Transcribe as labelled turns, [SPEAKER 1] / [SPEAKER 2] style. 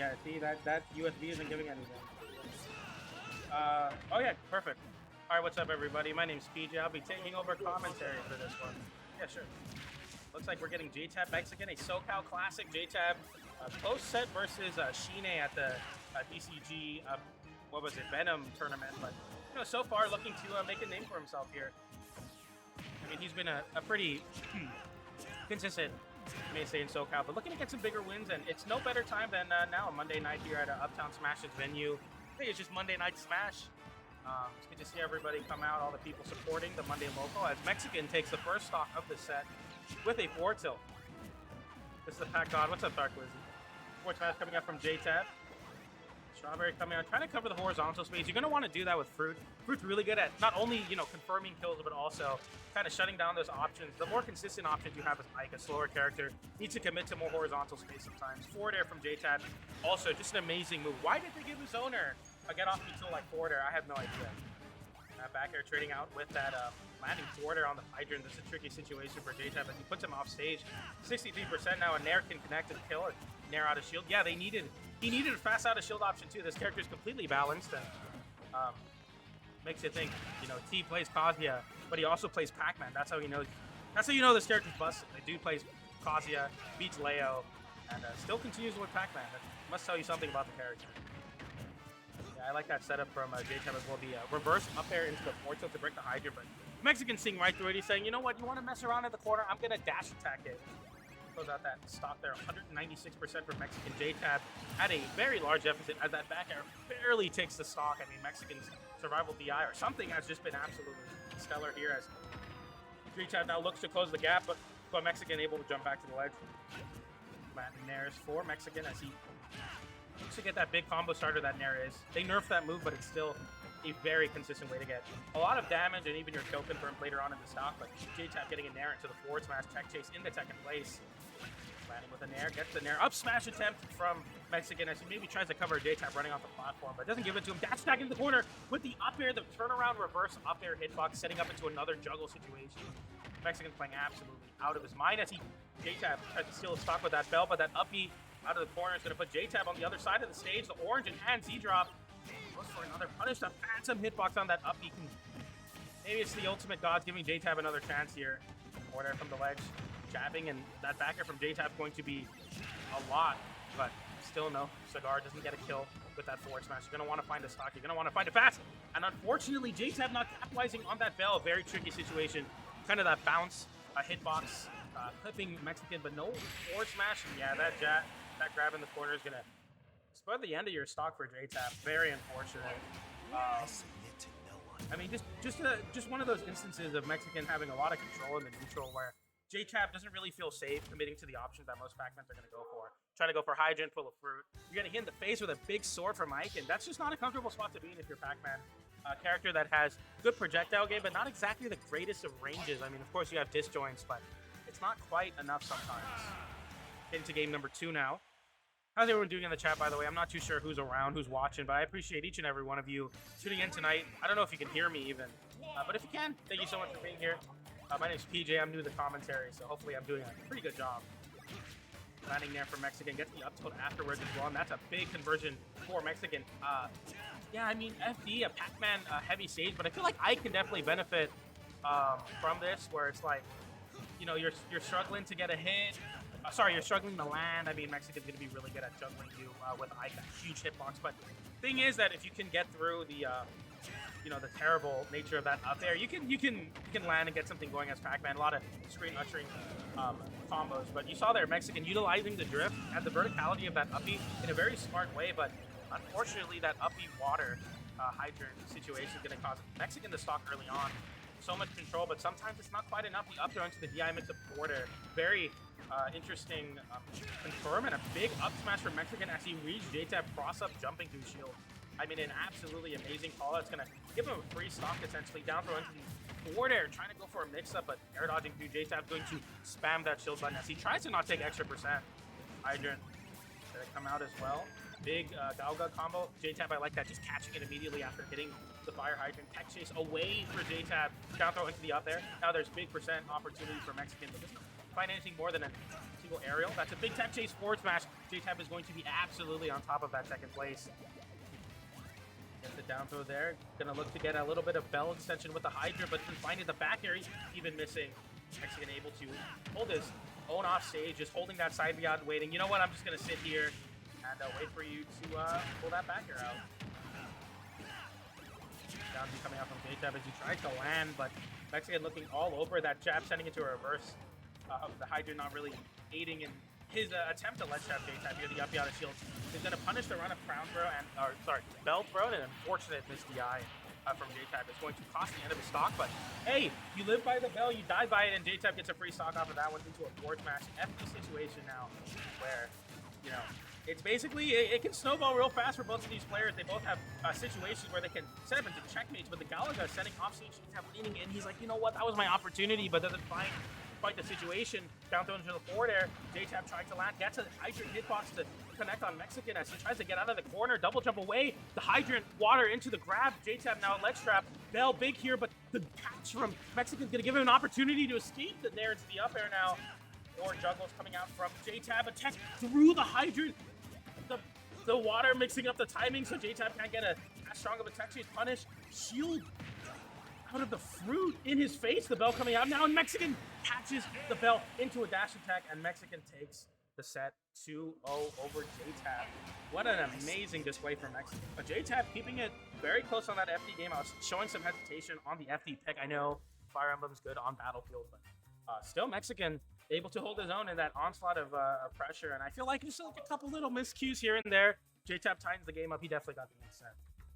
[SPEAKER 1] Yeah, see that USB isn't giving anything. Oh yeah, perfect. All right, what's up, everybody? My name's PJ. I'll be taking over commentary for this one. Yeah, sure. Looks like we're getting JTab Mexican, a SoCal Classic JTab close set versus Shine at the DCG, what was it, Venom tournament. But, you know, so far looking to make a name for himself here. I mean, he's been a pretty consistent mainstay in SoCal, but looking to get some bigger wins, and it's no better time than now, Monday night here at Uptown Smash's venue. I think it's just Monday Night Smash. It's good to see everybody come out, all the people supporting the Monday Local, as Mexican takes the first stock of the set with a forward tilt. This is the Pac God. What's up, Dark Lizzy? Forward smash coming up from JTab. Strawberry coming out, trying to cover the horizontal space. You're going to want to do that with Fruit. Fruit's really good at not only, you know, confirming kills, but also kind of shutting down those options. The more consistent options you have as Ike, a slower character, needs to commit to more horizontal space sometimes. Forward air from JTab, also just an amazing move. Why did they give his owner a get off tool like forward air? I have no idea. Back air trading out with that landing forward air on the hydrant. That's a tricky situation for JTab as he puts him off stage. 63% now, and Nair can connect and kill it. Nair out of shield. Yeah, he needed a fast out of shield option too. This character is completely balanced and makes you think, you know, T plays Kazuya, but he also plays Pac-Man. That's how you know this character's busted. The dude plays Kazuya, beats Leo, and still continues with Pac-Man. That must tell you something about the character. I like that setup from JTab as well. The reverse up air into the forward tilt to break the hydrant, but Mexican seeing right through it. He's saying, you know what, you want to mess around at the corner? I'm going to dash attack it. Throws out that stock there, 196% for Mexican. JTab at a very large deficit as that back air barely takes the stock. I mean, Mexican's survival DI or something has just been absolutely stellar here as JTab now looks to close the gap, but Mexican able to jump back to the ledge. Matt Nair's for Mexican as he to get that big combo starter that Nair is. They nerfed that move, but it's still a very consistent way to get a lot of damage and even your kill confirmed later on in the stock. But JTab getting a Nair into the forward smash, tech chase in the second place. Landing with a Nair, gets the Nair up smash attempt from Mexican as he maybe tries to cover JTab running off the platform, but doesn't give it to him. Dash attack in the corner with the up air, the turnaround reverse up air hitbox, setting up into another juggle situation. Mexican playing absolutely out of his mind as JTab tries to steal a stock with that bell, but that up B out of the corner is going to put JTab on the other side of the stage. The orange and hand Z-drop goes for another punish. A phantom hitbox on that up B. Maybe it's the ultimate gods giving JTab another chance here. Order from the ledge, jabbing, and that back air from JTab going to be a lot, but still no. Cigar doesn't get a kill with that forward smash. You're going to want to find a stock. You're going to want to find it fast. And unfortunately, JTab not capitalizing on that bell. Very tricky situation. Kind of that bounce, hitbox, clipping Mexican, but no forward smash. Yeah, that grab in the corner is going to spoil the end of your stock for JTab. Very unfortunate. I mean, just one of those instances of Mexican having a lot of control in the neutral where JTab doesn't really feel safe committing to the options that most Pac-Mans are going to go for. Try to go for hydrant, full of fruit. You're going to hit in the face with a big sword from Ike, and that's just not a comfortable spot to be in if you're Pac-Man. A character that has good projectile game, but not exactly the greatest of ranges. I mean, of course, you have disjoints, but it's not quite enough sometimes. Into game number 2 now. How's everyone doing in the chat, by the way? I'm not too sure who's around, who's watching, but I appreciate each and every one of you tuning in tonight. I don't know if you can hear me even, but if you can, thank you so much for being here. My name's PJ. I'm new to the commentary, so hopefully I'm doing a pretty good job. Landing there for Mexican, gets the up tilt afterwards as well, and that's a big conversion for Mexican. Yeah, I mean, FD, a Pac-Man heavy stage, but I feel like I can definitely benefit from this, where it's like, you know, you're struggling to get a hit. You're struggling to land. I mean, Mexican's going to be really good at juggling you with Ike, that huge hitbox. But thing is that if you can get through the, you know, the terrible nature of that up there, you can land and get something going as Pac-Man. A lot of screen ushering combos. But you saw there, Mexican utilizing the drift and the verticality of that uppy in a very smart way. But unfortunately, that uppy water hydrant situation is going to cause Mexican to stock early on. So much control, but sometimes it's not quite enough. The up throw into the DI mix of border. Very interesting confirm, and a big up smash for Mexican as he reads JTab cross up jumping through shield. I mean, an absolutely amazing call. It's going to give him a free stock essentially. Down throw into the forward air, trying to go for a mix up, but air dodging through JTab, going to spam that shield button as he tries to not take extra percent. Hydrant going to come out as well. Big Galga combo. JTab, I like that, just catching it immediately after hitting the fire hydrant. Tech chase away for JTab. Down throw into the up there. Now there's big percent opportunity for Mexican, but doesn't find anything more than a 2 single aerial. That's a big tech chase forward smash. JTab is going to be absolutely on top of that second place. Gets the down throw there. Gonna look to get a little bit of bell extension with the Hydra, but then finding the back air, even missing. Mexican able to hold his own off stage, just holding that side beyond waiting. You know what? I'm just gonna sit here and wait for you to pull that back air out. Down coming out from JTab as he tries to land, but Mexican looking all over that jab, sending into a reverse. The Hydra not really aiding in his attempt to let trap JTab here. The up out of shield is going to punish the run of crown throw and, bell throw, and an unfortunate miss DI from JTab. It's going to cost the end of his stock, but hey, you live by the bell, you die by it, and JTab gets a free stock off of that one into a forward smash. FD situation now where, you know, it's basically, it can snowball real fast for both of these players. They both have situations where they can set up into checkmates, but the Galaga sending off stage JTab leaning in. He's like, you know what, that was my opportunity, but doesn't find the situation. Down thrown into the forward air. JTab trying to land, gets a hydrant hitbox to connect on Mexican as he tries to get out of the corner, double jump away. The hydrant water into the grab. JTab now ledge trap. Bell big here, but the catch from Mexican's gonna give him an opportunity to escape. There it's the up air now. More juggles coming out from JTab. Attack through the hydrant. The water mixing up the timing, so JTab can't get as strong of a tech chase punish. Shield out of the fruit in his face. The bell coming out now, and Mexican catches the bell into a dash attack, and Mexican takes the set 2-0 over JTab. What an amazing display from Mexican. But JTab keeping it very close on that FD game. I was showing some hesitation on the FD pick. I know Fire Emblem's good on Battlefield, but still Mexican able to hold his own in that onslaught of pressure, and I feel like just like a couple little miscues here and there. JTab tightens the game up. He definitely got the set.